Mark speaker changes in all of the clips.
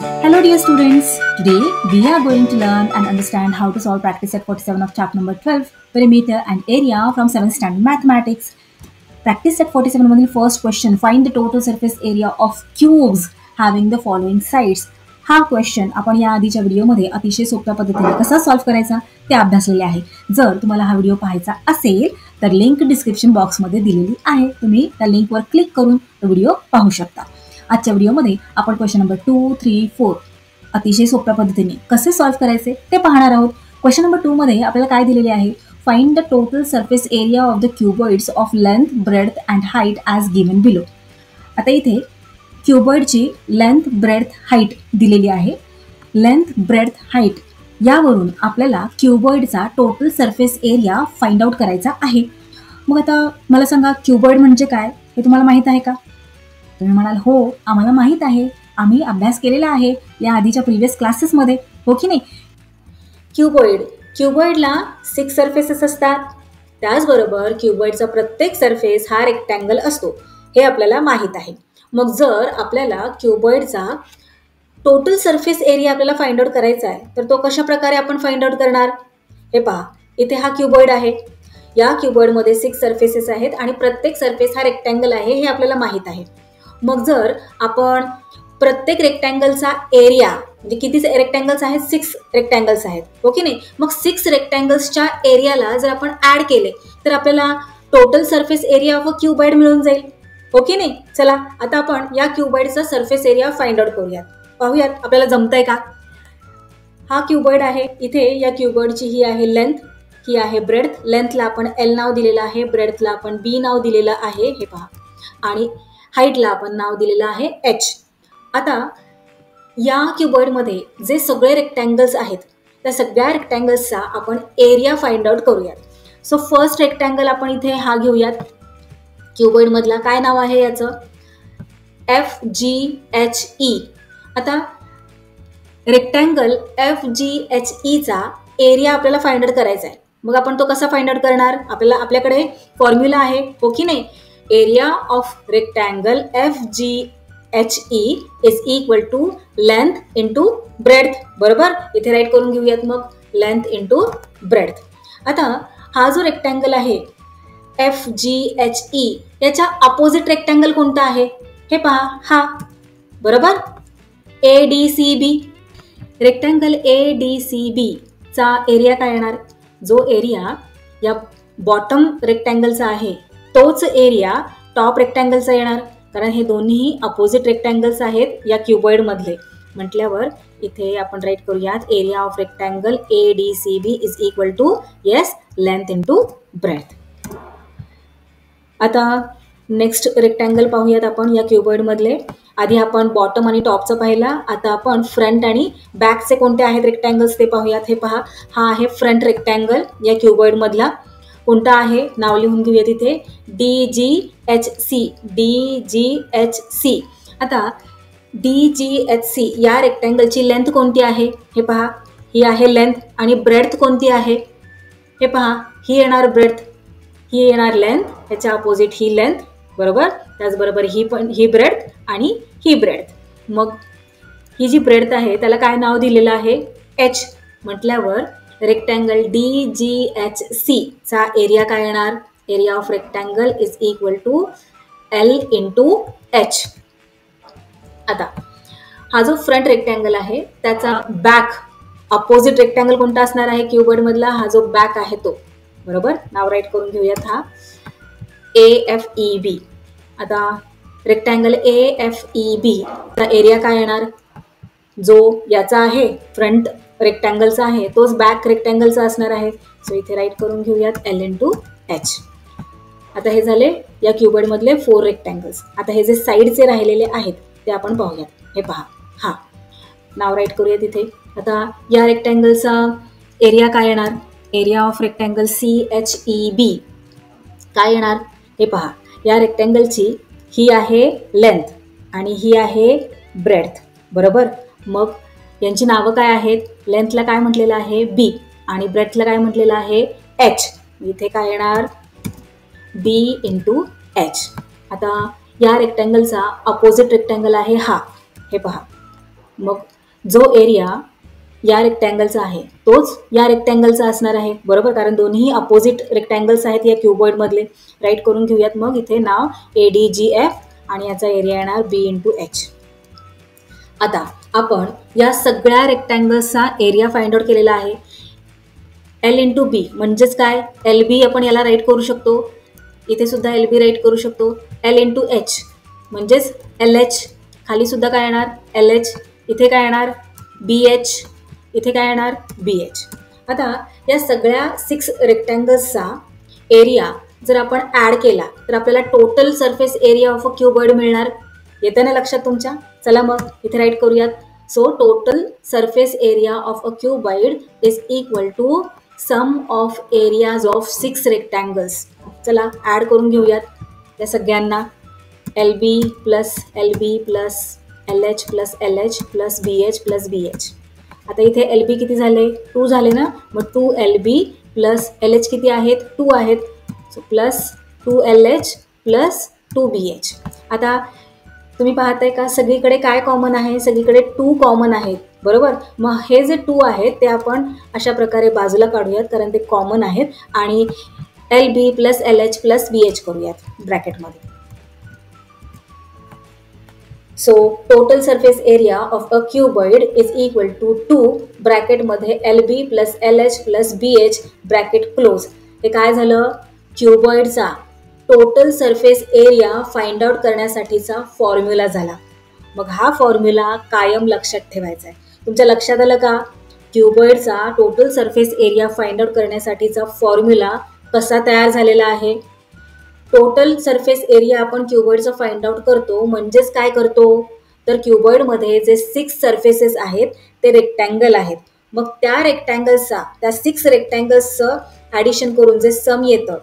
Speaker 1: Hello dear students, today we are going to learn and understand how to solve practice set 47 of chapter number 12, perimeter and area from 7th standard mathematics. Practice set 47 मधील first question, find the total surface area of cubes having the following sides. हा question आपण या आधीच्या व्हिडिओमध्ये अतिशय सोप्या पद्धतीने कसा सॉल्व्ह करायचा ते अभ्यासलेले आहे. जर तुम्हाला हा व्हिडिओ पाहायचा असेल तर लिंक डिस्क्रिप्शन बॉक्समध्ये दिलेली आहे. तुम्ही त्या लिंकवर क्लिक करून तो व्हिडिओ पाहू शकता. आजच्या व्हिडिओमध्ये आपण क्वेश्चन नंबर 2, 3, 4 अतिशय सोप्या पद्धतीने कसे सॉल्व्ह करायचे ते पाहणार आहोत. क्वेश्चन नंबर 2 मध्ये आपल्याला काय दिलेले आहे? Find the total surface area of the cuboids of length, breadth and height as given below. आता इथे क्युबॉइडची लेंथ, ब्रेड्थ, हाईट दिलेली आहे. लेंथ, ब्रेड्थ, हाईट यावरून आपल्याला क्युबॉइडचा total surface area find out करायचा आहे. मग आता मला सांगा, क्युबॉइड म्हणजे काय हे तुम्हाला माहीत आहे का? तुम्ही म्हणाल हो, आम्हाला माहीत आहे, आम्ही अभ्यास केलेला आहे या आधीच्या प्रिव्हियस क्लासेसमध्ये, हो की नाही? क्युबॉइडला 6 सर्फेसेस असतात. त्याचबरोबर क्युबॉइडचा प्रत्येक सरफेस हा रेक्टँगल असतो, हे आपल्याला माहीत आहे. मग जर आपल्याला क्युबॉइडचा टोटल सरफेस एरिया आपल्याला फाइंड आउट करायचा आहे तर तो कशा प्रकारे आपण फाइंड आउट करणार? हे पहा, इथे हा क्युबॉइड आहे. या क्युबॉइडमध्ये 6 सर्फेसेस आहेत आणि प्रत्येक सरफेस हा रेक्टँगल आहे, हे आपल्याला माहीत आहे. मग जर आपण प्रत्येक रेक्टँगलचा एरिया, म्हणजे किती रेक्टँगल्स आहेत? 6 रेक्टँगल्स आहेत, हो की नाही? मग 6 रेक्टँगल्सच्या एरियाला जर आपण ॲड केले तर आपल्याला total surface area of a cuboid मिळून जाईल, हो की नाही? चला आता आपण या क्युबॉइडचा सरफेस एरिया फाइंड आउट करूयात. पाहूयात आपल्याला जमतंय का. हा क्युबॉइड आहे. इथे या क्युबॉइडची ही आहे लेंथ, ही आहे ब्रेड्थ. लेंथला आपण L नाव दिलेलं आहे, ब्रेड्थला आपण B नाव दिलेलं आहे, हे पहा, आणि हाईटला आपण नाव दिलेलं आहे H. आता या क्युबॉइडमध्ये जे सगळे रेक्टँगल्स आहेत त्या सगळ्या रेक्टँगल्सचा आपण एरिया फाइंड आउट करूयात. सो फर्स्ट रेक्टँगल आपण इथे हा घेऊयात. क्युबॉइडमधला काय नाव आहे याचं? FGHE. आता रेक्टँगल FGHEचा एरिया आपल्याला फाइंड आउट करायचा आहे. मग आपण तो कसा फाइंड आउट करणार? आपल्याकडे फॉर्म्युला आहे, हो की नाही? Area of rectangle FGHE is equal to length into breadth. बरोबर, इथे राईट करून घेऊयात. मग लेंथ इंटू ब्रेड्थ. आता हा जो रेक्टँगल आहे FGHE याच्या अपोजिट रेक्टँगल कोणता आहे? हे पहा, हा. बरोबर, ADCB. रेक्टँगल ADCB चा एरिया काय येणार? जो एरिया या बॉटम रेक्टँगलचा आहे तोच एरिया टॉप रेक्टँगलचा येणार, कारण हे दोन्ही अपोजिट रेक्टँगल्स आहेत या क्युबॉइडमधले. म्हटल्यावर इथे आपण राईट करूयात area of rectangle ADCB is equal to length into breadth. आता नेक्स्ट रेक्टँगल पाहूयात आपण या क्युबॉइडमधले. आधी आपण बॉटम आणि टॉपचं पाहिला, आता आपण फ्रंट आणि बॅकचे कोणते आहेत रेक्टँगल्स ते पाहूयात. हे पहा, हा आहे फ्रंट रेक्टँगल या क्युबॉइडमधला. कोणता आहे? नाव लिहून घेऊया तिथे, DGHC. आता DGHC या रेक्टँगलची लेंथ कोणती आहे? हे पहा, ही आहे लेंथ. आणि ब्रेड्थ कोणती आहे? हे पहा, ही येणार ब्रेड्थ, ही येणार लेंथ, ह्याच्या अपोजिट ही लेंथ. बरोबर, त्याचबरोबर ही ब्रेड्थ आणि ही ब्रेड्थ. मग ही जी ब्रेड्थ आहे त्याला काय नाव दिलेलं आहे? H. म्हटल्यावर रेक्टँगल DGHC चा एरिया काय येणार? Area of rectangle is equal to L into H. आता हा जो फ्रंट रेक्टँगल आहे त्याचा बॅक अपोजिट रेक्टँगल कोणता असणार आहे क्युबॉइडमधला? हा जो बॅक आहे तो. बरोबर, नाव राईट करून घेऊयात, हा AFEB. आता रेक्टँगल AFEB चा एरिया काय येणार? जो याचा आहे फ्रंट रेक्टँगलचा आहे तोच बॅक रेक्टँगलचा असणार आहे. सो इथे राईट करून घेऊयात L इंटू H. आता हे झाले या क्युबॉइडमधले 4 रेक्टँगल्स. आता हे जे साईडचे राहिलेले आहेत ते आपण पाहूयात. हे पहा, हा नाव राईट करूया तिथे. आता या रेक्टँगलचा एरिया काय येणार? एरिया ऑफ रेक्टँगल CHEB काय येणार? हे पहा, या रेक्टँगलची ही आहे लेंथ आणि ही आहे ब्रेड्थ. बरोबर, मग यांची नावं काय आहेत? लेंथला काय म्हटलेलं आहे? B आणि ब्रेड्थला काय म्हटलेलं आहे? H. इथे काय येणार? B into H. आता या रेक्टँगलचा अपोजिट रेक्टँगल आहे हा. हे पहा, मग जो एरिया या रेक्टँगलचा आहे तोच या रेक्टँगलचा असणार आहे, बरोबर, कारण दोन्ही अपोजिट रेक्टँगल्स आहेत या क्युबॉइडमधले. राईट करून घेऊयात. मग इथे नाव ADGF आणि याचा एरिया येणार B/H. आता आपण या सगळ्या रेक्टँगल्सचा एरिया फाइंड आउट केलेला आहे. L/B म्हणजेच काय, LB आपण याला राईट करू शकतो, इथे सुद्धा LB राईट करू शकतो. L/H म्हणजेच LH, खाली सुद्धा काय येणार LH, इथे काय येणार BH, इथे काय येणार BH. आता या सगळ्या 6 रेक्टँगल्सचा एरिया जर आपण ॲड केला तर आपल्याला total surface area of a cuboid मिळणार. येतं ना लक्षात तुमच्या? चला मग इथे राईट करूयात. So total surface area of a cuboid is equal to sum of areas of 6 rectangles. चला ॲड करून घेऊयात या सगळ्यांना. LB plus LB plus LH plus LH plus BH plus BH. आता इथे LB किती झाले, 2 झाले ना, मग 2LB प्लस LH किती आहेत, 2 आहेत. So plus 2LH plus 2BH. आता तुम्ही पाहताय का सगळीकडे काय कॉमन आहे, सगळीकडे 2 कॉमन आहेत, बरोबर. मग हे जे 2 आहेत ते आपण अशा प्रकारे बाजूला काढूयात कारण ते कॉमन आहेत आणि LB plus LH plus BH करूयात ब्रॅकेटमध्ये. So total surface area of a cuboid is equal to 2 ब्रॅकेटमध्ये LB plus LH plus BH bracket close. हे काय झालं, क्युबॉइडचा total surface area find out करण्यासाठीचा फॉर्म्युला झाला. मग हा फॉर्म्युला कायम लक्षात ठेवायचा आहे. तुमच्या लक्षात आलं का, क्युबॉइडचा total surface area find out करण्यासाठीचा फॉर्म्युला कसा तयार झालेला आहे. टोटल सरफेस एरिया आपण क्युबॉइडचा फाइंड आउट करतो म्हणजेच काय करतो, तर क्युबॉइडमध्ये जे 6 सरफेसेस आहेत ते रेक्टँगल आहेत. मग त्या रेक्टँगल्सचा, त्या 6 रेक्टँगल्सचं ॲडिशन करून जे सम येतं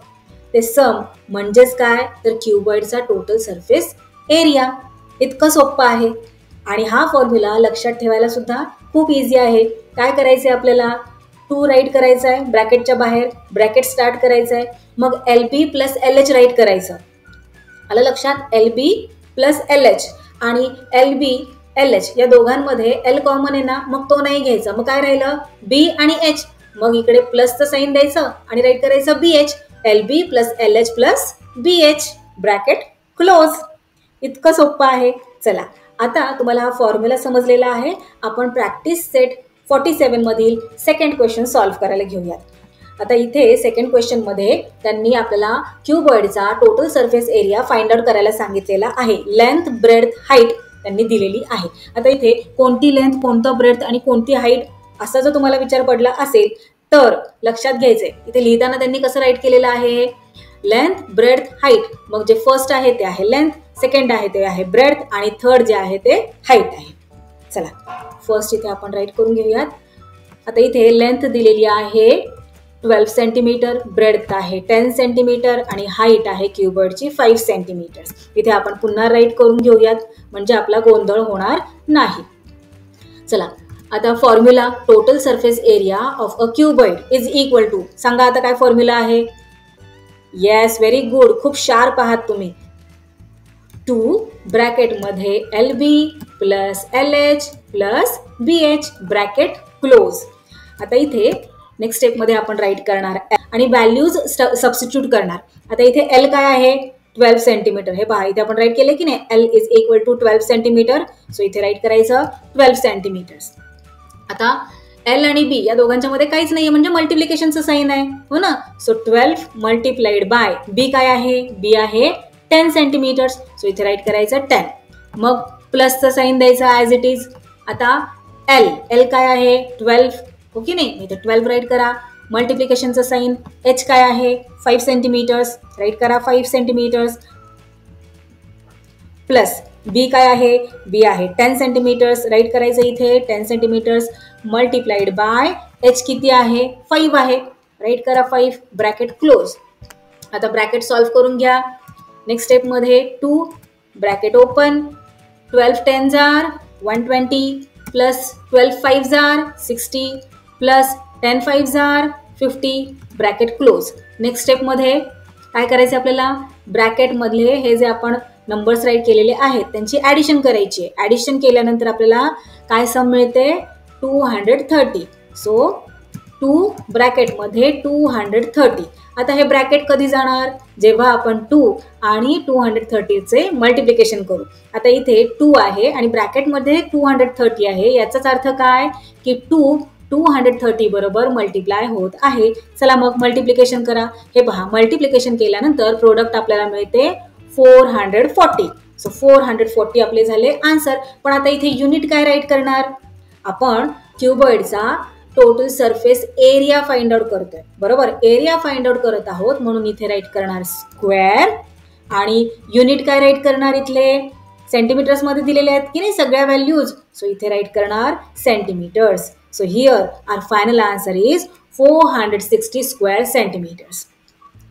Speaker 1: ते सम म्हणजेच काय, तर क्युबॉइडचा टोटल सरफेस एरिया. इतकं सोपं आहे आणि हा फॉर्म्युला लक्षात ठेवायला सुद्धा खूप इझी आहे. काय करायचं आहे आपल्याला, 2 राईट करायचं आहे ब्रॅकेटच्या बाहेर, ब्रॅकेट स्टार्ट करायचं आहे. मग LB प्लस LH राईट करायचं. आलं लक्षात, LB प्लस LH आणि LB LH या दोघांमध्ये L कॉमन आहे ना, मग तो नाही घ्यायचा. मग काय राहिलं B आणि H. मग इकडे प्लसचं साईन द्यायचं आणि राईट करायचं BH. LB plus LH plus BH bracket close. इतकं सोपं आहे. चला आता तुम्हाला हा फॉर्म्युला समजलेला आहे. आपण प्रॅक्टिस सेट 47 मधील सेकंड क्वेश्चन सॉल्व्ह करायला घेऊयात. आता इथे सेकंड क्वेश्चनमध्ये त्यांनी आपल्याला क्युबॉइडचा total surface area find out करायला सांगितलेला आहे. लेंथ, ब्रेड्थ, हाईट त्यांनी दिलेली आहे. आता इथे कोणती लेंथ, कोणतं ब्रेड्थ आणि कोणती हाईट असा जर तुम्हाला विचार पडला असेल तर लक्षात घ्यायचंय. इथे लिहिताना त्यांनी कसं राईट केलेलं आहे, लेंथ, ब्रेड्थ, हाईट. मग जे फर्स्ट आहे ते आहे लेंथ, सेकंड आहे ते आहे ब्रेड्थ आणि थर्ड जे आहे ते हाईट आहे. चला फर्स्ट इथे आपण राईट करून घेऊयात. आता इथे लेंथ दिलेली आहे 12 सेंटीमीटर, ब्रेड्थ आहे 10 सेंटीमीटर आणि हाईट आहे क्युबॉइडची 5 सेंटीमीटर. इथे आपण पुन्हा राईट करून घेऊयात म्हणजे आपला गोंधळ होणार नाही. चला आता formula total surface area of a cuboid is equal to, सांगा आता काय फॉर्म्युला आहे. येस, व्हेरी गुड, खूप शार्प आहात तुम्ही. 2 ब्रॅकेटमध्ये LB plus LH plus BH bracket close. आता इथे नेक्स्ट स्टेपमध्ये आपण राईट करणार आणि व्हॅल्यूज सबस्टिट्यूट करणार. आता इथे L काय आहे 12 सेंटीमीटर. हे पहा इथे आपण राईट केले की नाही, L is equal to 12 centimetre. So इथे राईट करायचं 12 सेंटीमीटर्स. आता L आणि B या दोघांच्या मध्ये काहीच नाहीये म्हणजे मल्टिप्लिकेशनचं साईन आहे, हो ना. सो 12 मल्टिप्लाइड बाय B काय आहे, B आहे 10 सेंटीमीटर्स. सो इथे राईट करायचं 10. मग प्लसचं साईन द्यायचं ॲज इट इज. आता L काय आहे 12, हो की नाही, इथे 12 राईट करा. मल्टिप्लिकेशनचं साईन H काय आहे 5 सेंटीमीटर्स, राईट करा 5 सेंटीमीटर्स. प्लस B काय आहे, B आहे 10 सेंटीमीटर्स, राईट करायचं इथे 10 सेंटीमीटर्स मल्टिप्लाइड बाय H किती आहे 5 आहे, राईट करा 5 ब्रॅकेट क्लोज. आता ब्रॅकेट सॉल्व्ह करून घ्या. नेक्स्ट स्टेपमध्ये 2 bracket open, 12 10s are 120 plus 12 5s are 60 plus 10 5s are 50 bracket close. Next स्टेपमध्ये काय करायचं आपल्याला, ब्रॅकेटमधले हे जे आपण नंबर्स राईट केलेले आहेत त्यांची ॲडिशन करायची आहे. ॲडिशन केल्यानंतर आपल्याला काय सम मिळते 230. सो 2 ब्रॅकेटमध्ये 230. आता हे ब्रॅकेट कधी जाणार जेव्हा आपण 2 आणि 230चे मल्टिप्लिकेशन करू. आता इथे 2 आहे आणि ब्रॅकेटमध्ये 230 आहे. याचाच अर्थ काय की 2 230 बरोबर मल्टिप्लाय होत आहे. चला मग मल्टिप्लिकेशन करा. हे पहा मल्टिप्लिकेशन केल्यानंतर प्रोडक्ट आपल्याला मिळते 440. सो 440 आपले झाले आन्सर. पण आता इथे युनिट काय राईट करणार आपण क्युबॉइडचा total surface area find out करतोय बरोबर. एरिया फाइंड आउट करत आहोत म्हणून इथे राईट करणार स्क्वेअर आणि युनिट काय राईट करणार इथले सेंटीमीटर्स मध्ये दिलेले आहेत की नाही सगळ्या व्हॅल्यूज. सो इथे राईट करणार centimetres. So here our final answer is 460 square centimetres.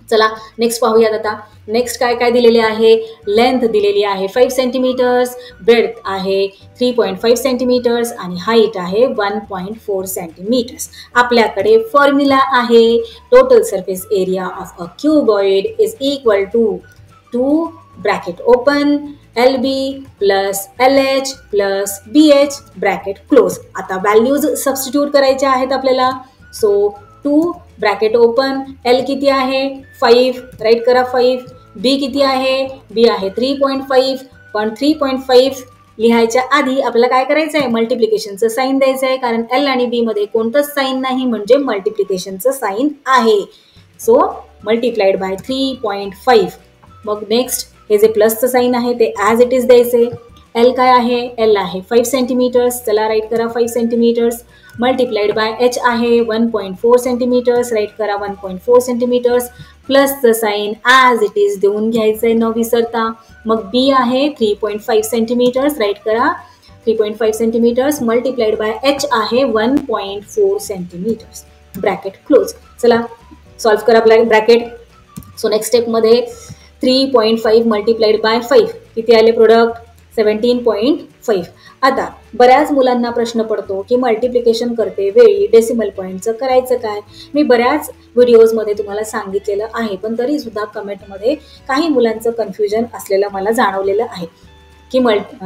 Speaker 1: चला नेक्स्ट पाहूयात. आता नेक्स्ट काय काय दिलेले आहे. लेंथ दिलेली आहे 5 सेंटीमीटर्स, ब्रेड्थ आहे 3.5 सेंटीमीटर्स आणि हाईट आहे 1.4 सेंटीमीटर्स. आपल्याकडे फॉर्म्युला आहे total surface area of a cuboid is equal two bracket open LB plus LH plus BH bracket close. आता व्हॅल्यूज सबस्टिट्यूट करायच्या आहेत आपल्याला. सो 2 ब्रॅकेट ओपन L किती आहे 5 राईट करा 5. B किती आहे B आहे 3.5. पण 3.5 लिहायच्या आधी आपल्याला काय करायचं आहे मल्टिप्लिकेशनचं साईन द्यायचं आहे कारण L आणि B मध्ये कोणतंच साईन नाही म्हणजे मल्टिप्लिकेशनचं साईन आहे. So multiplied by 3.5. मग नेक्स्ट हे जे प्लसचं साईन आहे ते ॲज इट इज द्यायचे. L काय आहे L आहे 5 सेंटीमीटर्स. चला राईट करा 5 सेंटीमीटर्स. मल्टिप्लाइड बाय H आहे 1.4 सेंटीमीटर्स. राईट करा 1.4 सेंटीमीटर्स. प्लसचं साईन ॲज इट इज देऊन घ्यायचं आहे न विसरता. मग B आहे 3.5 सेंटीमीटर्स. राईट करा 3.5 सेंटीमीटर्स. मल्टिप्लाइड बाय H आहे 1.4 सेंटीमीटर्स ब्रॅकेट क्लोज. चला सॉल्व्ह करा ब्रॅकेट. सो नेक्स्ट स्टेपमध्ये 3.5 मल्टिप्लाइड बाय 5 किती आले प्रोडक्ट 17.5. आता बऱ्याच मुलांना प्रश्न पडतो की मल्टिप्लिकेशन करते वेळी डेसिमल पॉईंटचं करायचं काय. मी बऱ्याच व्हिडिओजमध्ये तुम्हाला सांगितलेलं आहे पण तरीसुद्धा कमेंटमध्ये काही मुलांचं कन्फ्युजन असलेलं मला जाणवलेलं आहे की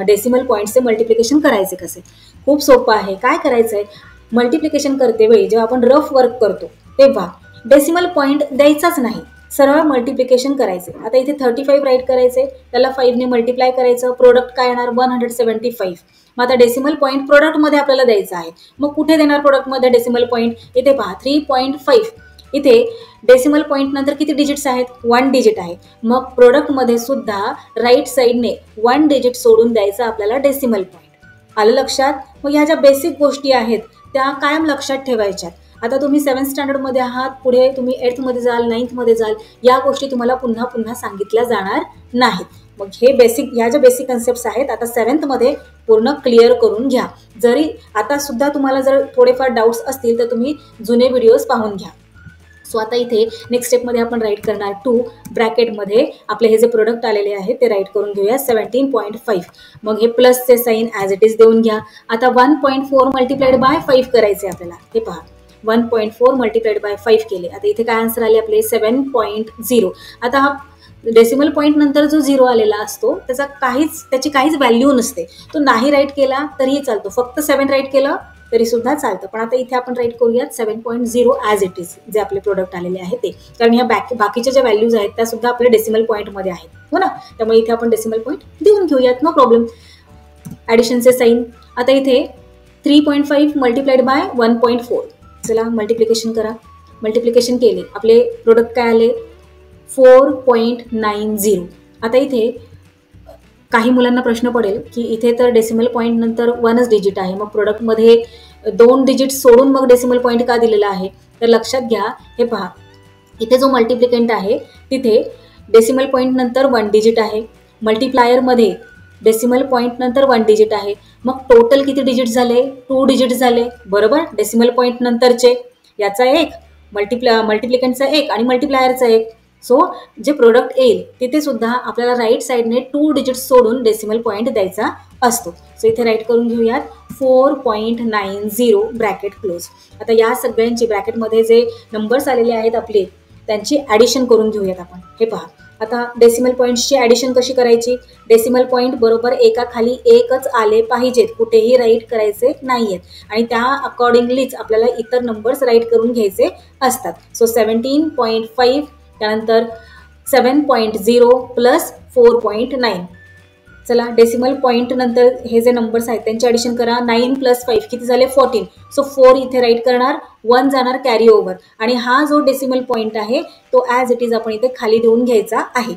Speaker 1: डेसिमल पॉईंटचे मल्टिप्लिकेशन करायचे कसे. खूप सोपं आहे. काय करायचं आहे मल्टिप्लिकेशन करते वेळी जेव्हा आपण रफ वर्क करतो तेव्हा डेसिमल पॉईंट द्यायचाच नाही सरळ मल्टिप्लिकेशन करायचे. आता इथे 35 राईट करायचे त्याला 5ने मल्टिप्लाय करायचं. प्रोडक्ट काय येणार 175. मग आता डेसिमल पॉईंट प्रोडक्टमध्ये आपल्याला द्यायचं आहे. मग कुठे देणार प्रोडक्टमध्ये डेसिमल पॉईंट इथे पहा 3.5. इथे डेसिमल पॉईंट नंतर किती डिजिट्स आहेत 1 डिजिट आहे. मग प्रोडक्टमध्ये सुद्धा राईट साईडने 1 डिजिट सोडून द्यायचं आपल्याला डेसिमल पॉईंट. आलं लक्षात. मग ह्या ज्या बेसिक गोष्टी आहेत त्या कायम लक्षात ठेवायच्यात. आता तुम्ही 7th स्टँडर्डमध्ये आहात पुढे तुम्ही 8th मध्ये जाल 9th मध्ये जाल या गोष्टी तुम्हाला पुन्हा पुन्हा सांगितल्या जाणार नाहीत. मग हे बेसिक ह्या ज्या बेसिक कन्सेप्ट्स आहेत आता 7th मध्ये पूर्ण क्लिअर करून घ्या. जरी आता सुद्धा तुम्हाला जर थोडेफार डाऊट्स असतील तर तुम्ही जुने व्हिडिओज पाहून घ्या. सो आता इथे नेक्स्ट स्टेपमध्ये आपण राईट करणार 2 ब्रॅकेटमध्ये आपले हे जे प्रोडक्ट आलेले आहे ते राईट करून घेऊया 17.5. मग हे प्लसचे साईन ॲज इट इज देऊन घ्या. आता 1.4 मल्टिप्लाइड बाय 5 करायचे आपल्याला. हे पहा 1.4 मल्टिप्लाइड बाय 5 केले. आता इथे काय आन्सर आले आपले 7.0. आता हा डेसिमल पॉईंट नंतर जो 0 आलेला असतो त्याची काहीच व्हॅल्यू नसते. तो नाही राईट केला तरीही चालतो. फक्त 7 राईट केलं तरी सुद्धा चालतं. पण आता इथे आपण राईट करूयात 7.0 ॲज इट इज जे आपले प्रोडक्ट आलेले आहे ते. कारण ह्या बाकीच्या ज्या व्हॅल्यूज आहेत त्या सुद्धा आपल्या डेसिमल पॉईंटमध्ये आहेत हो ना. त्यामुळे इथे आपण डेसिमल पॉईंट देऊन घेऊयात नो प्रॉब्लेम. ॲडिशनचे साईन. आता इथे 3.5 मल्टिप्लाइड बाय 1.4. चला मल्टिप्लिकेशन करा. मल्टिप्लिकेशन केले आपले प्रोडक्ट काय आले 4.90. आता इथे काही मुलांना प्रश्न पडेल की इथे तर डेसिमल पॉईंट नंतर 1च डिजिट आहे मग प्रोडक्टमध्ये 2 डिजिट सोडून मग डेसिमल पॉईंट का दिलेला आहे. तर लक्षात घ्या हे पहा इथे जो मल्टिप्लिकेंट आहे तिथे डेसिमल पॉईंट नंतर 1 डिजिट आहे. मल्टिप्लायरमध्ये डेसिमल पॉईंट नंतर 1 डिजिट आहे. मग टोटल किती डिजिट झाले 2 डिजिट झाले बरोबर. डेसिमल पॉईंट नंतरचे याचा एक मल्टिप्लिकेंटचा एक आणि मल्टिप्लायरचा एक. सो जे प्रोडक्ट येईल तिथे सुद्धा आपल्याला राईट साईडने 2 डिजिट सोडून डेसिमल पॉईंट द्यायचा असतो. सो इथे राईट करून घेऊयात 4.90 ब्रॅकेट क्लोज. आता या सगळ्यांची ब्रॅकेटमध्ये जे नंबर्स आलेले आहेत आपले त्यांची ॲडिशन करून घेऊयात आपण. हे पहा, आता डेसिमल पॉईंट्सची ॲडिशन कशी करायची. डेसिमल पॉईंट बरोबर एकाखाली एकच आले पाहिजेत, कुठेही राईट करायचे नाही आहेत आणि त्या अकॉर्डिंगलीच आपल्याला इतर नंबर्स राईट करून घ्यायचे असतात. सो 17.5 त्यानंतर 7.0 प्लस 4.9. चला, डेसिमल पॉईंट नंतर हे जे नंबर्स आहेत त्यांची ॲडिशन करा. 9 + 5 किती झाले 14. सो 4 इथे राईट करणार, 1 जाणार कॅरी ओव्हर आणि हा जो डेसिमल पॉईंट आहे तो ॲज इट इज आपण इथे खाली देऊन घ्यायचा आहे.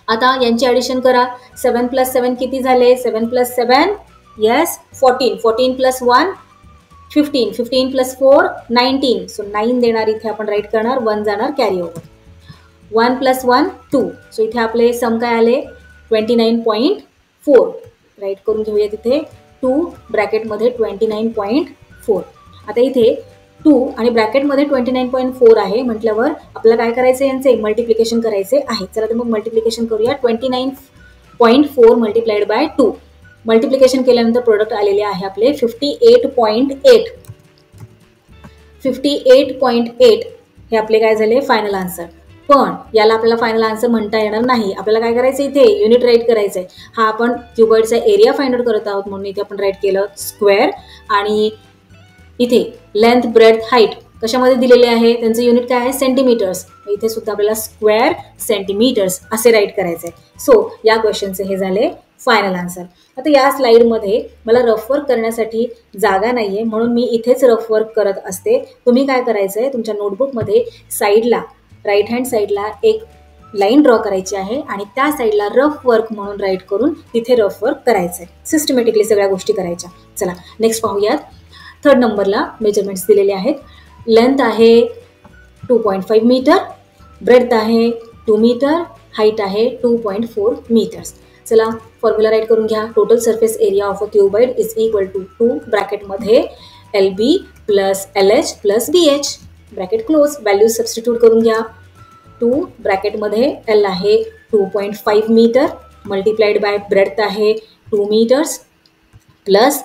Speaker 1: आता यांची ॲडिशन करा. 7 + 7 किती झाले. 7 + 7 येस 14. 14 + 1 15. 15 + 4 19. सो 9 देणार इथे आपण राईट करणार, 1 जाणार कॅरी ओव्हर. 1 + 1 2. सो इथे आपले सम काय आले 29.4. राईट करून घेऊया तिथे 2 ब्रॅकेटमध्ये 29.4. आता इथे 2 आणि ब्रॅकेटमध्ये 29.4 आहे म्हटल्यावर आपल्याला काय करायचं यांचे मल्टिप्लिकेशन करायचे आहे. चला तर मग मल्टिप्लिकेशन करूया. 29.4 × 2. मल्टिप्लिकेशन केल्यानंतर प्रोडक्ट आलेले आहे आपले 58.8. 58.8 हे आपले काय झाले फायनल आन्सर. पण याला आपल्याला फायनल आन्सर म्हणता येणार नाही. आपल्याला काय करायचं इथे युनिट राईट करायचं आहे. हा आपण क्युबॉइडचा एरिया फाइंड आउट करत आहोत म्हणून इथे आपण राईट केलं स्क्वेअर आणि इथे लेंथ ब्रेथ हाईट कशामध्ये दिलेले आहे त्यांचं युनिट काय आहे सेंटीमीटर्स. इथे सुद्धा आपल्याला स्क्वेअर सेंटीमीटर्स असे राईट करायचे आहे. सो या क्वेश्चनचे हे झाले फायनल आन्सर. आता या स्लाईडमध्ये मला रफ वर्क करण्यासाठी जागा नाही आहे म्हणून मी इथेच रफ वर्क करत असते. तुम्ही काय करायचं आहे तुमच्या नोटबुकमध्ये साईडला राईट हँड साईडला एक लाईन ड्रॉ करायची आहे आणि त्या साईडला रफ वर्क म्हणून राईट करून तिथे रफ वर्क करायचं आहे. सिस्टमॅटिकली सगळ्या गोष्टी करायच्या. चला नेक्स्ट पाहूयात. 3rd नंबरला मेजरमेंट्स दिलेले आहेत. लेंथ आहे 2.5 मीटर, ब्रेड्थ आहे 2 मीटर, हाईट आहे 2.4 मीटर्स. चला फॉर्म्युला राईट करून घ्या. Total surface area of a cuboid is equal to 2 ब्रॅकेटमध्ये LB + LH + BH bracket close. Values substitute करून घ्या. 2 ब्रॅकेटमध्ये L आहे 2.5 मीटर मल्टिप्लाइड बाय ब्रेड्थ आहे 2 मीटर्स प्लस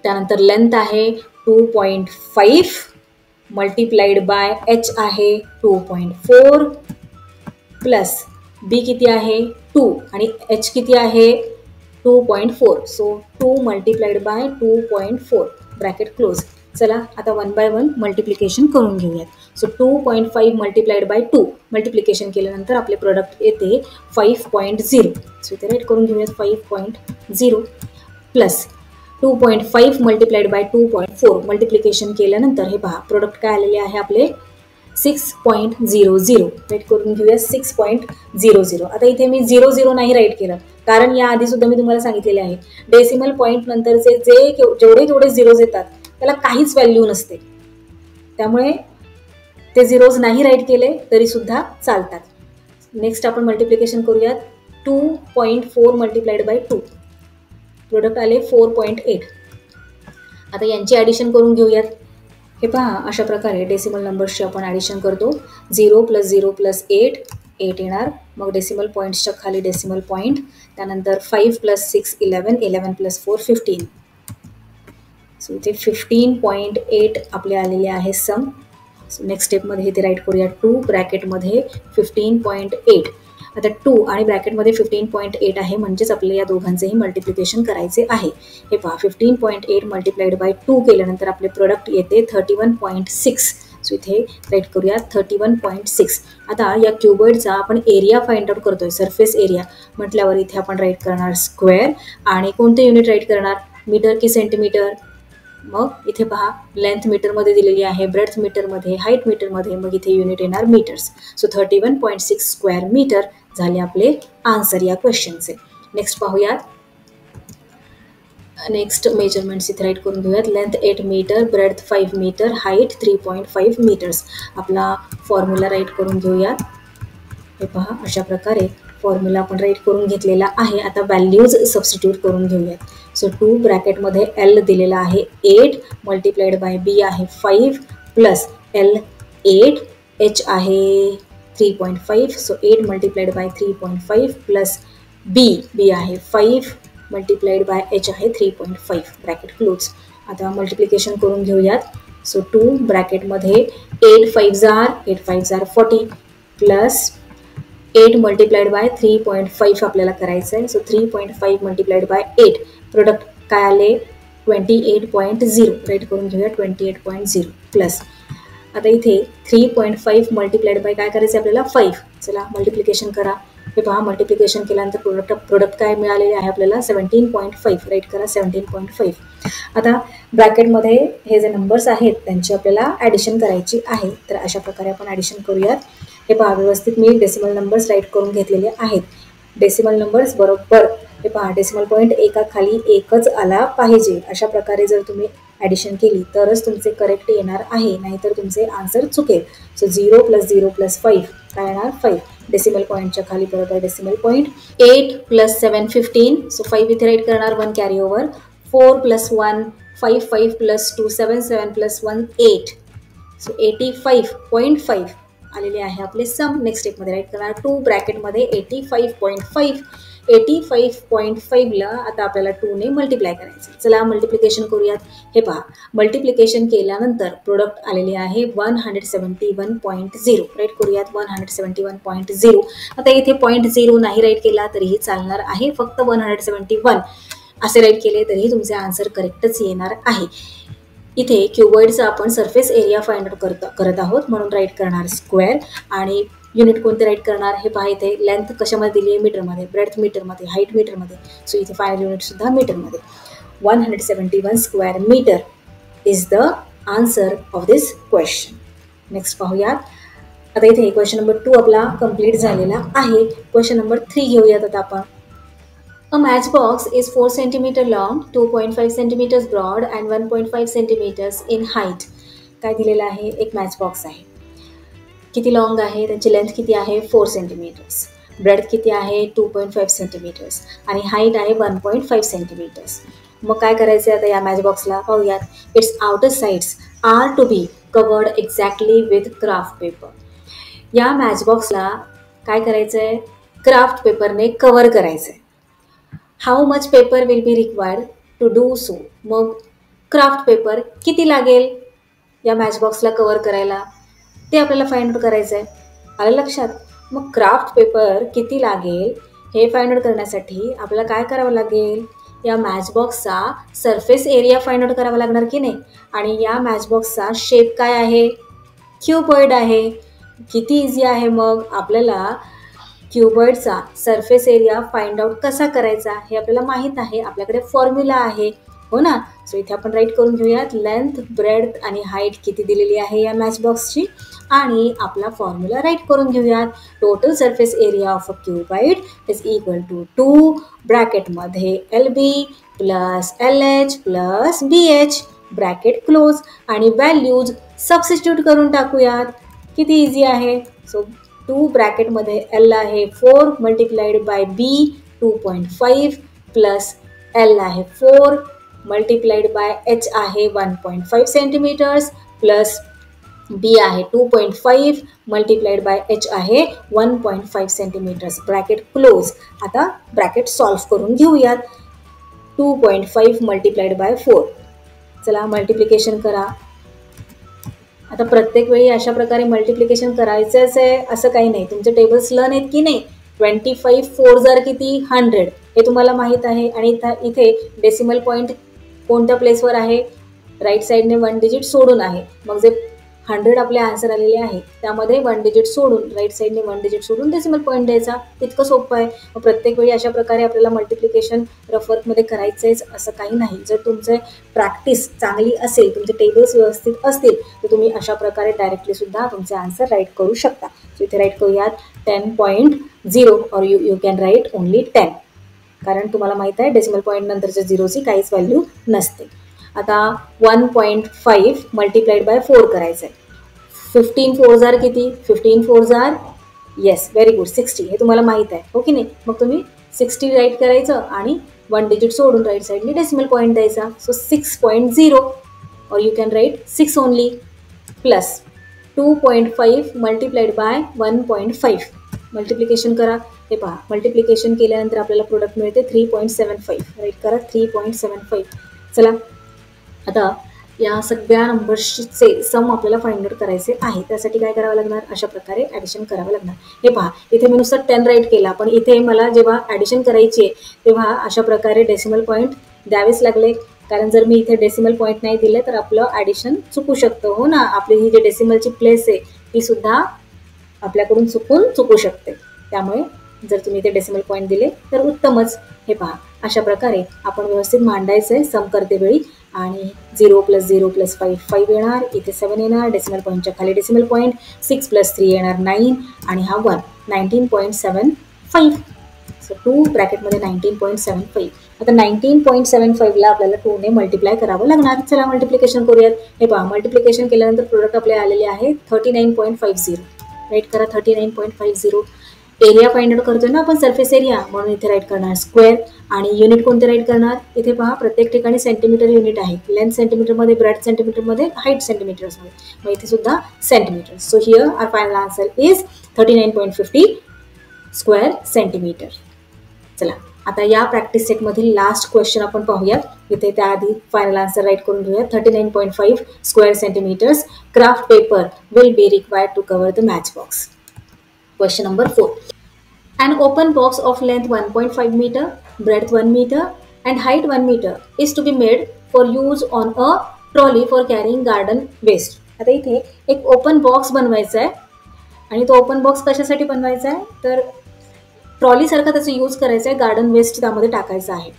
Speaker 1: त्यानंतर लेंथ आहे 2.5 मल्टिप्लाइड बाय H आहे 2.4 प्लस B किती आहे 2 आणि H किती आहे 2.4. So 2 multiplied by 2.4 bracket close. चला आता 1 बाय 1 मल्टिप्लिकेशन करून घेऊयात. सो 2.5 मल्टिप्लाइड बाय 2 मल्टिप्लिकेशन केल्यानंतर आपले प्रोडक्ट येते 5.0. सो इथे राईट करून घेऊयात 5.0 प्लस 2.5 मल्टिप्लाइड बाय 2.4 मल्टिप्लिकेशन केल्यानंतर हे पहा प्रोडक्ट काय आलेले आहे आपले 6.00. राईट करून घेऊया 6.00. आता इथे मी 00 नाही राईट केलं कारण या आधी सुद्धा मी तुम्हाला सांगितलेले आहे डेसिमल पॉईंट नंतरचे जेवढे झिरोज येतात त्याला काहीच व्हॅल्यू नसते त्यामुळे ते झिरोज नाही राईट केले तरी सुद्धा चालतात. नेक्स्ट आपण मल्टिप्लिकेशन करूयात. 2.4 मल्टिप्लाइड बाय 2 प्रोडक्ट आले 4.8. आता यांची ॲडिशन करून घेऊयात. हे पहा अशा प्रकारे डेसिमल नंबर्सची आपण ॲडिशन करतो. 0 + 0 + 8 येणार. मग डेसिमल पॉईंट्सच्या खाली डेसिमल पॉईंट त्यानंतर 5 + 6 11 11 + 4 15. सो इथे 15.8 आपले आलेले आहे सम. सो नेक्स्ट स्टेपमध्ये इथे राईट करूया 2 ब्रॅकेटमध्ये 15.8. आता 2 आणि ब्रॅकेटमध्ये 15.8 आहे म्हणजेच आपल्याला या दोघांचेही मल्टिप्लिकेशन करायचे आहे. हे पहा 15.8 मल्टिप्लाइड बाय 2 केल्यानंतर आपले प्रोडक्ट येते 31.6. सो इथे राईट करूया 31.6. आता या क्युबॉइडचा आपण एरिया फाइंड आउट करतोय सरफेस एरिया म्हटल्यावर इथे आपण राईट करणार स्क्वेअर आणि कोणते युनिट राईट करणार मीटर की सेंटीमीटर. मग इथे पहा लेंथ मीटरमध्ये दिलेली आहे ब्रेड्थ मीटरमध्ये हाईट मीटरमध्ये मग इथे युनिट येणार मीटर्स. सो 31.6 स्क्वेअर मीटर झाले आपले आन्सर या क्वेश्चनचे. नेक्स्ट पाहूयात. नेक्स्ट मेजरमेंट्स इथे राईट करून घेऊयात. Length 8 metre breadth 5 metre height 3.5 metres. आपला फॉर्म्युला राईट करून घेऊयात. हे पहा अशा प्रकारे फॉर्म्युला आपण राईट करून घेतलेला आहे. आता व्हॅल्यूज सबस्टिट्यूट करून घेऊयात. सो 2 ब्रॅकेटमध्ये L दिलेला आहे 8 मल्टिप्लाइड बाय B आहे 5 प्लस L 8 H आहे 3.5. So 8 multiplied by 3.5 plus B आहे 5 मल्टिप्लाइड बाय H आहे 3.5 ब्रॅकेट क्लोज. आता मल्टिप्लिकेशन करून घेऊयात. So 2 ब्रॅकेटमध्ये 8 5 jar 40 plus 8 multiplied by 3.5 आपल्याला करायचं आहे. सो 3.5 मल्टिप्लाइड बाय 8 प्रोडक्ट काय आले 28.0. राईट करून घेऊया 28.0 प्लस आता इथे 3.5 मल्टिप्लाइड बाय काय करायचं आपल्याला 5. चला मल्टिप्लिकेशन करा. हे पहा मल्टिप्लिकेशन केल्यानंतर प्रोडक्ट काय मिळालेले आहे आपल्याला 17.5. राईट करा 17.5. आता ब्रॅकेटमध्ये हे जे नंबर्स आहेत त्यांची आपल्याला ॲडिशन करायची आहे. तर अशा प्रकारे आपण ॲडिशन करूयात. हे पहा व्यवस्थित मी डेसिमल नंबर्स राईट करून घेतलेले आहेत. डेसिमल नंबर्स बरोबर हे पहा डेसिमल पॉईंट एकाखाली एकच आला पाहिजे. अशा प्रकारे जर तुम्ही ॲडिशन केली तरच तुमचे करेक्ट येणार आहे, नाहीतर तुमचे आन्सर चुकेल. सो 0 + 0 + 5 काय येणार 5. डेसिमल पॉईंटच्या खाली बरोबर डेसिमल पॉईंट. 8 + 7 15. सो 5 इथे राईट करणार 1 कॅरी ओव्हर. 4 + 1 5 5 + 2 7 7 + 1 8. सो 85.5 आलेले आहे आपले सम. नेक्स्ट स्टेपमध्ये राईट करणार 2 ब्रॅकेटमध्ये 85.5. 85.5ला आता आपल्याला 2ने मल्टिप्लाय करायचं. चला मल्टिप्लिकेशन करूयात. हे पहा मल्टिप्लिकेशन केल्यानंतर प्रोडक्ट आलेले आहे 171.0. राईट करूयात 171.0. आता इथे 0.0 नाही राईट केला तरीही चालणार आहे, फक्त 171 असे राईट केले तरीही तुमचे आन्सर करेक्टच येणार आहे. इथे क्युबॉइडचा आपण सरफेस एरिया फाइंड आउट करत आहोत म्हणून राईट करणार स्क्वेअर. आणि युनिट कोणते राईट करणार हे पहा. इथे लेंथ कशामध्ये दिली आहे मीटरमध्ये, ब्रेड्थ मीटरमध्ये, हाईट मीटरमध्ये. सो इथे फायनल युनिटसुद्धा मीटरमध्ये. 171 square metre is the answer of this question. Next पाहूयात. आता इथे क्वेश्चन नंबर 2 आपला कंप्लीट झालेला आहे. क्वेश्चन नंबर 3 घेऊयात आता आपण. A matchbox is 4 cm long, 2.5 cm broad and 1.5 cm in height. काय दिलेलं आहे एक मॅचबॉक्स आहे. किती लॉंग आहे, त्याची लेंथ किती आहे 4 सेंटीमीटर्स, ब्रेड्थ किती आहे 2.5 सेंटीमीटर्स आणि हाईट आहे 1.5 सेंटीमीटर्स. मग काय करायचं आहे आता या मॅचबॉक्सला पाहूयात. Its outer sides are to be covered exactly with craft paper. या मॅचबॉक्सला काय करायचं आहे क्राफ्ट पेपरने कव्हर करायचं आहे. How much paper will be required to do so. मग क्राफ्ट पेपर किती लागेल या मॅचबॉक्सला कव्हर करायला ते आपल्याला फाइंड आउट करायचं आहे. आलं लक्षात. मग क्राफ्ट पेपर किती लागेल हे फाइंड आउट करण्यासाठी आपल्याला काय करावं लागेल, या मॅचबॉक्सचा सरफेस एरिया फाइंड आउट करावा लागणार की नाही. आणि या मॅचबॉक्सचा शेप काय आहे क्यूबॉइड आहे. किती इझी आहे मग आपल्याला क्यूबॉइडचा सरफेस एरिया फाइंड आउट कसा करायचा हे आपल्याला माहीत आहे. आपल्याकडे फॉर्म्युला आहे हो ना. सो इथे आपण राईट करून घेऊयात. लेंथ ब्रेड्थ आणि हाईट किती दिलेली आहे या मॅचबॉक्सची आणि आपला फॉर्म्युला राईट करून घेऊयात. Total surface area of a cuboid is equal to 2 ब्रॅकेटमध्ये LB + LH + BH bracket close आणि व्हॅल्यूज सबस्टिट्यूट करून टाकूयात. किती इझी आहे. सो 2 ब्रॅकेटमध्ये L आहे 4 multiplied by B 2.5 plus L आहे 4 मल्टिप्लाइड बाय H आहे 1.5 सेंटीमीटर्स प्लस B आहे 2.5 मल्टिप्लाइड बाय H आहे 1.5 सेंटीमीटर्स. Bracket close. आता ब्रॅकेट सॉल्व्ह करून घेऊयात. 2.5 मल्टिप्लाइड बाय 4. चला मल्टिप्लिकेशन करा. आता प्रत्येक वेळी अशा प्रकारे मल्टिप्लिकेशन करायचंच आहे असं काही नाही. तुमचे टेबल्स लर्न आहेत की नाही. 25 4 जार किती 100 हे तुम्हाला माहीत आहे. आणि इथे डेसिमल पॉईंट कोणत्या प्लेसवर आहे राईट साईडने 1 डिजिट सोडून आहे. मग जे 100 आपले आन्सर आलेले आहे त्यामध्ये 1 डिजिट सोडून राईट साईडने 1 डिजिट सोडून डेसिमल पॉईंट द्यायचा. इतकं सोपं आहे. मग प्रत्येक वेळी अशा प्रकारे आपल्याला मल्टिप्लिकेशन रफवर्कमध्ये करायचंच असं काही नाही. जर तुमचे प्रॅक्टिस चांगली असेल, तुमचे टेबल्स व्यवस्थित असतील तर तुम्ही अशा प्रकारे डायरेक्टली सुद्धा तुमचे आन्सर राईट करू शकता. सो इथे राईट करूयात 10.0 और यू कॅन राईट ओनली 10 कारण तुम्हाला माहीत आहे डेसिमल पॉईंट नंतरच्या झिरोची काहीच व्हॅल्यू नसते. आता 1.5 मल्टिप्लाइड बाय 4 करायचं आहे. 15 4 जार किती 15 4 जार येस व्हेरी गुड 60 हे तुम्हाला माहीत आहे हो की नाही. मग तुम्ही 60 राईट करायचं आणि 1 डिजिट सोडून राईट साईडने डेसिमल पॉईंट द्यायचा. सो 6.0 और you can right 6 only plus 2.5 multiplied by 1.5 multiplication करा. हे पहा मल्टिप्लिकेशन केल्यानंतर आपल्याला प्रोडक्ट मिळते 3.75. राईट करा 3.75. चला आता या सगळ्या नंबर्सचे सम आपल्याला फाइंड आउट करायचे आहे. त्यासाठी काय करावं लागणार, अशा प्रकारे ॲडिशन करावं लागणार. हे पहा, इथे मी नुसतं 10 राईट केला, पण इथे मला जेव्हा ॲडिशन करायची आहे तेव्हा अशा प्रकारे डेसिमल पॉईंट द्यावेच लागले. कारण जर मी इथे डेसिमल पॉईंट नाही दिले तर आपलं ॲडिशन चुकू शकतं. हो ना, आपली ही जी डेसिमलची प्लेस आहे ती सुद्धा आपल्याकडून चुकू शकते. त्यामुळे जर तुम्ही इथे डेसिमल पॉईंट दिले तर उत्तमच. हे पहा, अशा प्रकारे आपण व्यवस्थित मांडायचं आहे सम करते वेळी. आणि 0 + 0 + 5 5 येणार, इथे 7 येणार, डेसिमल पॉईंटच्या खाली डेसिमल पॉईंट, 6 + 3 येणार 9 आणि हा 1 19.75. सो 2 ब्रॅकेटमध्ये 19.75. आता 19.75ला आपल्याला 2ने मल्टिप्लाय करावं लागणार. चला मल्टिप्लिकेशन करूयात. हे पहा, मल्टिप्लिकेशन केल्यानंतर प्रोडक्ट आपले आलेले आहे 39.50. राईट करा 39.50. एरिया फाइंड आउट करतोय ना आपण, सरफेस एरिया, म्हणून इथे राईट करणार स्क्वेअर. आणि युनिट कोणते राईट करणार, इथे पहा प्रत्येक ठिकाणी सेंटीमीटर युनिट आहे. लेंथ सेंटीमीटरमध्ये, ब्रेथ सेंटीमीटरमध्ये, हाईट सेंटीमीटर्समध्ये, मग इथे सुद्धा centimetre. So here our final answer is 39.50 square centimetre. चला आता या प्रॅक्टिस सेटमधील लास्ट क्वेश्चन आपण पाहूयात. इथे त्याआधी फायनल आन्सर राईट करून घेऊया. 39.5 square centimetres craft paper will be required to cover the matchbox. Question number 4. An open box of length 1.5 meter, breadth 1 meter and height 1 meter is to be made for use on a trolley for carrying garden waste. आता इथे एक open box बनवायचा आहे आणि तो open box कशासाठी बनवायचा आहे तर ट्रॉलीसारखा त्याचा यूज करायचा आहे, गार्डन वेस्ट त्यामध्ये टाकायचा आहे.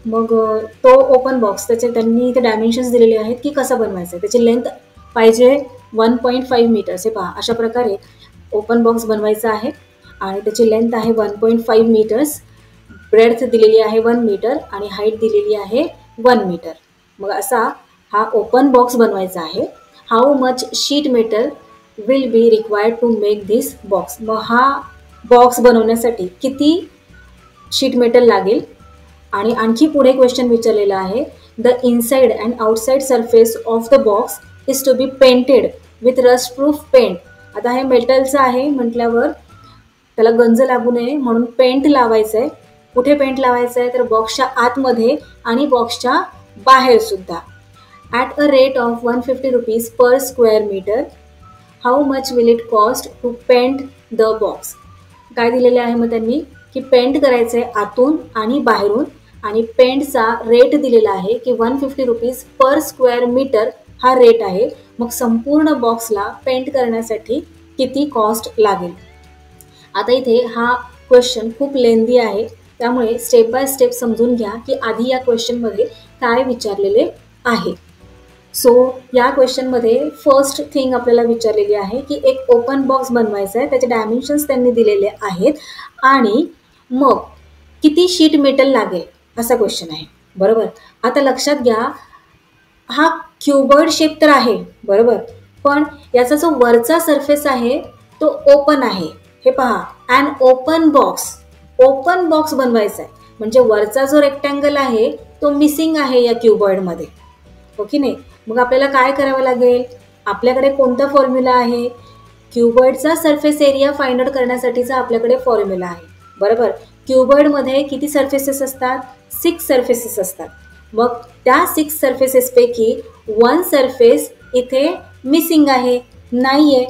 Speaker 1: मग तो ओपन बॉक्स त्यांनी इथे डायमेन्शन्स दिलेले आहेत की कसा बनवायचा आहे. त्याची लेंथ पाहिजे 1.5 मीटर्स. हे पहा, अशा प्रकारे ओपन बॉक्स बनवायचा आहे आणि त्याची लेंथ आहे 1.5 मीटर्स, ब्रेड्थ दिलेली आहे 1 मीटर आणि हाईट दिलेली आहे 1 मीटर. मग असा हा ओपन बॉक्स बनवायचा आहे. How much sheet metal will be required to make this box. मग हा बॉक्स बनवण्यासाठी किती शीट मेटल लागेल. आणि आणखी पुढे क्वेश्चन विचारलेला आहे, the inside and outside surface of the box is to be painted with rust proof paint. आता हे मेटलचं आहे म्हटल्यावर त्याला गंज लागू नये म्हणून पेंट लावायचं आहे. कुठे पेंट लावायचं आहे तर बॉक्सच्या आतमध्ये आणि बॉक्सच्या बाहेर सुद्धा. At a rate of 150 rupees per square metre. How much will it cost to paint the box. काय दिलेले आहे मग त्यांनी की पेंट करायचं आहे आतून आणि बाहेरून आणि पेंटचा रेट दिलेला आहे की 150 रुपीज पर स्क्वेअर मीटर हा रेट आहे. मग संपूर्ण बॉक्सला पेंट करण्यासाठी किती कॉस्ट लागेल. आता इथे हा क्वेश्चन खूप लेंदी आहे त्यामुळे स्टेप बाय स्टेप समजून घ्या की आधी या क्वेश्चनमध्ये काय विचारलेले आहे. सो या क्वेश्चनमध्ये फर्स्ट थिंग आपल्याला विचारलेली आहे की एक ओपन बॉक्स बनवायचा आहे, त्याचे डायमेन्शन्स त्यांनी दिलेले आहेत आणि मग किती शीट मेटल लागेल असा क्वेश्चन आहे. बरोबर, आता लक्षात घ्या हा क्युबॉइड शेप तर आहे बरोबर, पण याचा जो वरचा सरफेस आहे तो ओपन आहे. हे पहा, अँड ओपन बॉक्स बनवायचा आहे म्हणजे वरचा जो रेक्टँगल आहे तो मिसिंग आहे या क्युबॉइडमध्ये. हो की नाही. मग आपल्याला काय करावं लागेल, आपल्याकडे कोणता फॉर्म्युला आहे, क्युबॉइडचा सरफेस एरिया फाइंड आउट करण्यासाठीचा आपल्याकडे फॉर्म्युला आहे. बरोबर, क्युबॉइडमध्ये किती सरफेसेस असतात, 6 सरफेसेस असतात. मग त्या 6 सरफेसेसपैकी 1 सरफेस इथे मिसिंग आहे, नाही आहे.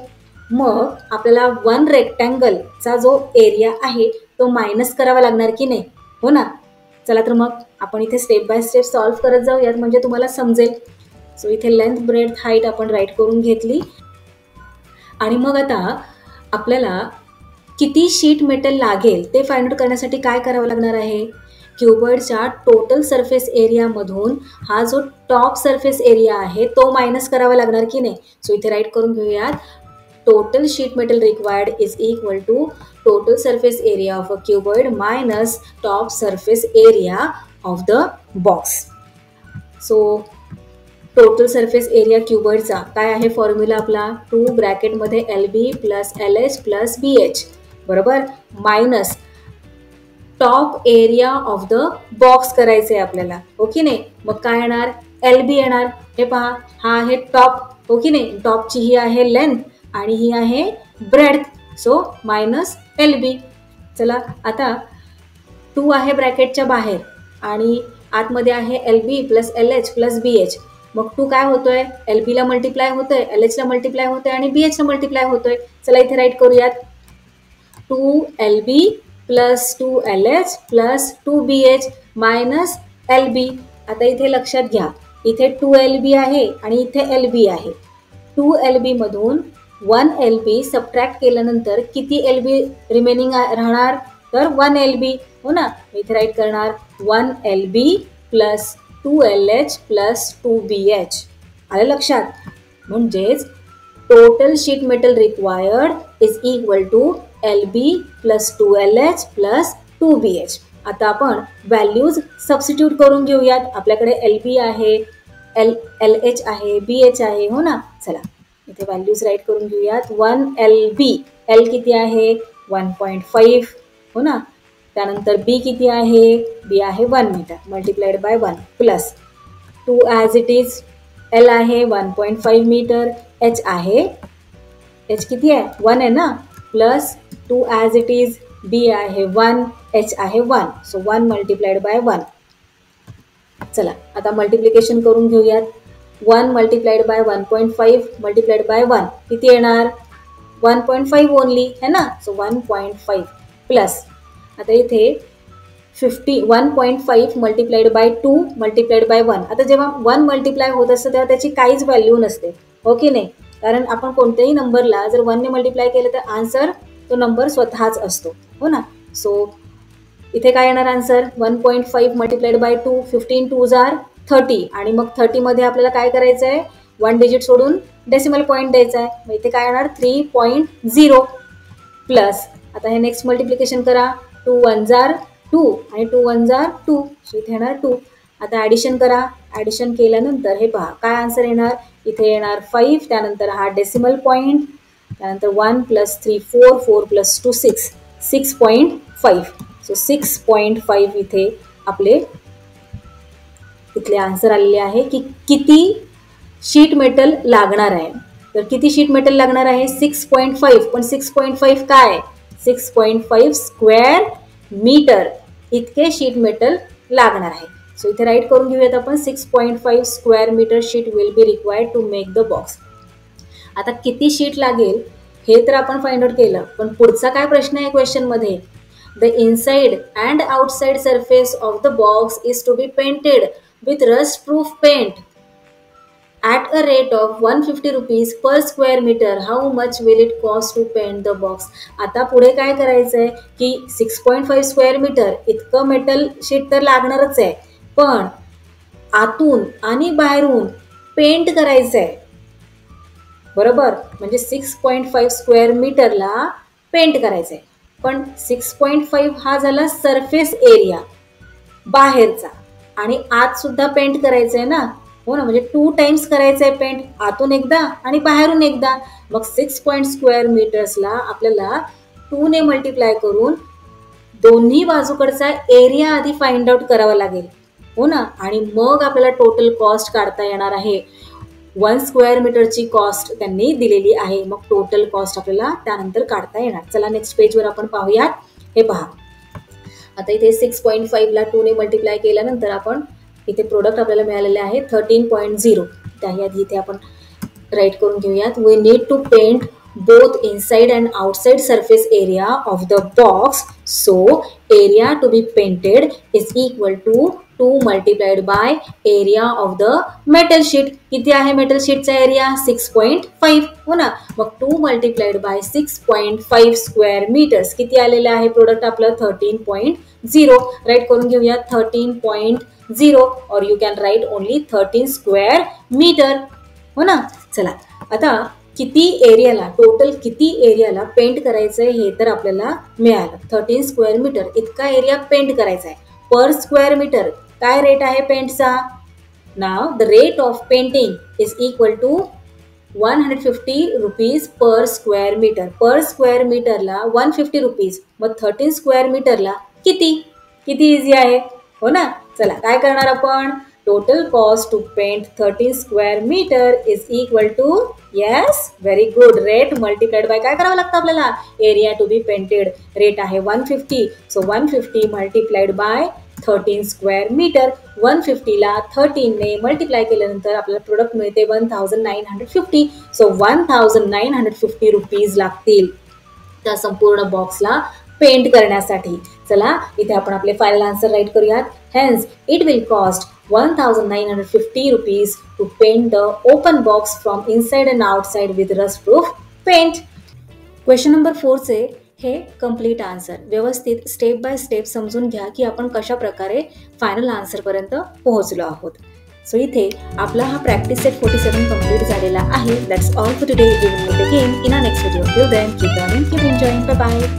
Speaker 1: मग आपल्याला 1 रेक्टँगलचा जो एरिया आहे तो मायनस करावा लागणार की नाही. हो ना. चला तर मग आपण इथे स्टेप बाय स्टेप सॉल्व्ह करत जाऊयात म्हणजे तुम्हाला समजेल. सो इथे लेंथ, ब्रेड्थ, हाईट आपण राईट करून घेतली आणि मग आता आपल्याला किती शीट मेटल लागेल ते फाइंड आउट करण्यासाठी काय करावं लागणार आहे, क्युबॉइडच्या टोटल सरफेस एरियामधून हा जो टॉप सरफेस एरिया आहे तो मायनस करावा लागणार की नाही. सो इथे राईट करून घेऊयात, total sheet metal required is equal to total surface area of a cuboid minus top surface area of the box. So total surface area क्युबॉइडचा काय आहे फॉर्म्युला आपला, 2 ब्रॅकेटमध्ये LB + LH + BH बरोबर, minus top area of the box करायचं आहे आपल्याला. हो की नाही. मग काय येणार, LB येणार. हे पहा, हा आहे टॉप. हो की नाही. टॉपची ही आहे लेंथ आणि ही आहे ब्रेड्थ. So minus LB. चला आता 2 आहे ब्रॅकेटच्या बाहेर आणि आतमध्ये आहे LB + LH + BH. मग 2 काय होतोय, LB ला मल्टिप्लाय होतोय, LH ला मल्टिप्लाय होतोय आणि BH ला मल्टिप्लाय होतोय. चला इथे राईट करूयात. 2LB plus 2LH plus 2BH minus LB. आता इथे लक्षात घ्या, इथे 2LB आहे आणि इथे LB आहे. 2LB मधून 1LB सबट्रॅक्ट केल्यानंतर किती LB रिमेनिंग राहणार, तर 1LB. हो ना, इथे राईट करणार 1LB plus 2LH plus 2BH. आलं लक्षात. म्हणजेच total sheet metal required is equal to LB plus 2LH plus 2BH. आता आपण व्हॅल्यूज सबस्टिट्यूट करून घेऊयात. आपल्याकडे LB आहे, LH आहे, BH आहे. हो ना, चला इथे व्हॅल्यूज राईट करून घेऊयात. 1LB, L किती आहे 1.5. हो ना, त्यानंतर B किती आहे, B आहे 1 metre multiplied by 1 plus 2 as it is. L आहे 1.5 मीटर, H आहे, H किती आहे 1 आहे ना, plus 2 as it is. B आहे 1, H आहे 1. So 1 multiplied by 1. चला आता मल्टिप्लिकेशन करून घेऊयात. 1 मल्टिप्लाइड बाय 1.5 मल्टिप्लाइड बाय 1 किती येणार 1.5 ओनली है ना. सो 1.5 प्लस आता इथे 1.5 मल्टिप्लाइड बाय 2 मल्टिप्लाइड बाय 1. आता जेव्हा 1 मल्टिप्लाय होत असतं तेव्हा त्याची काहीच व्हॅल्यू नसते, हो की नाही. कारण आपण कोणत्याही नंबरला जर 1 ने मल्टिप्लाय केलं तर आन्सर तो नंबर स्वतःच असतो. हो ना. सो इथे काय येणार आन्सर 1.5 मल्टिप्लाइड बाय 2, 15 2 जार 30. आणि मग 30 मध्ये आपल्याला काय करायचं आहे, 1 डिजिट सोडून डेसिमल पॉईंट द्यायचा आहे. मग इथे काय येणार 3.0 प्लस आता हे नेक्स्ट मल्टिप्लिकेशन करा. 2 1 जार 2 आणि 2 1 जार 2. सो इथे येणार 2. आता ॲडिशन करा. ॲडिशन केल्यानंतर हे पहा काय आन्सर येणार, इथे येणार 5, त्यानंतर हा डेसिमल पॉईंट, त्यानंतर 1 प्लस 3 4, 4 प्लस 2 6, 6.5. सो 6.5 इथे आपले इथले आन्सर आलेले आहे की किती शीट मेटल लागणार आहे. तर किती शीट मेटल लागणार आहे 6.5. पण 6.5 काय 6.5 स्क्वेअर मीटर इतके शीट मेटल लागणार आहे. सो इथे राईट करून घेऊयात आपण 6.5 square metre sheet will be required to make the box. आता किती शीट लागेल हे तर आपण फाइंड आउट केलं, पण पुढचा काय प्रश्न आहे क्वेश्चनमध्ये, the inside and outside surface of the box is to be painted with rust proof paint at a rate of 150 rupees per square meter. How much will it cost to paint the box? आता पुढे काय करायचं आहे की 6.5 square metre इतकं metal sheet तर लागणारच आहे, पण आतून आणि बाहेरून पेंट करायचं आहे. बरोबर, म्हणजे 6.5 स्क्वेअर मीटरला पेंट करायचं आहे. पण 6.5 हा झाला सरफेस एरिया बाहेरचा, आणि आत सुद्धा पेंट करायचं आहे ना. हो ना, म्हणजे 2 टाइम्स करायचं आहे पेंट, आतून एकदा आणि बाहेरून एकदा. मग 6 स्क्वेअर मीटर्सला आपल्याला 2 ने मल्टिप्लाय करून दोन्ही बाजूकडचा एरिया आधी फाइंड आउट करावा लागेल. हो ना, आणि मग आपल्याला टोटल कॉस्ट काढता येणार आहे. 1 स्क्वेअर मीटरची कॉस्ट त्यांनी दिलेली आहे. मग टोटल कॉस्ट आपल्याला त्यानंतर काढता येणार. चला नेक्स्ट पेजवर आपण पाहूयात. हे पहा आता इथे 6.5 ला 2 ने मल्टिप्लाय केल्यानंतर आपण इथे प्रोडक्ट आपल्याला मिळालेले आहे 13.0. त्याआधी इथे आपण राईट करून घेऊयात. We need to paint both inside and outside surface area of the box. So area to be painted is equal to 2 multiplied by area of the metal sheet. किती आहे मेटल शीटचा एरिया 6.5. हो ना, मग 2 multiplied by 6.5 square metres किती आलेले आहे product आपलं 13.0. Right करून घेऊया 13.0 or you can write only 13 square metre. हो ना, चला आता किती एरियाला टोटल किती एरियाला पेंट करायचं आहे हे तर आपल्याला मिळालं. 13 स्क्वेअर मीटर इतका एरिया पेंट करायचा आहे. पर स्क्वेअर मीटर काय रेट आहे पेंटचा. Now the rate of painting is equal to 150 rupees per square metre. Per square मीटरला 150 रुपीज. मग 13 स्क्वेअर मीटरला किती किती इझी आहे. हो ना, चला काय करणार आपण, total cost to paint 13 square metre is equal to, yes very good, rate multiplied by काय करावं लागतं आपल्याला, area to be painted. Rate आहे 150. So 150 multiplied by 13 square metre. 150ला 13ने मल्टिप्लाय केल्यानंतर आपल्याला प्रोडक्ट मिळते 1950. सो 1950 रुपीज लागतील त्या संपूर्ण बॉक्सला पेंट करण्यासाठी. चला इथे आपण आपले फायनल आन्सर राईट करूयात. Hence it will cost 1950 rupees to paint the open box from inside and outside with rust proof paint. Question number 4चे हे कम्प्लीट आन्सर व्यवस्थित स्टेप बाय स्टेप समजून घ्या की आपण कशा प्रकारे फायनल आन्सरपर्यंत पोहोचलो आहोत. सो इथे आपला हा प्रॅक्टिस सेट 47 कम्प्लीट झालेला आहे. That's all for today. We will meet again in a next video. Till then keep learning, keep enjoying. Bye bye.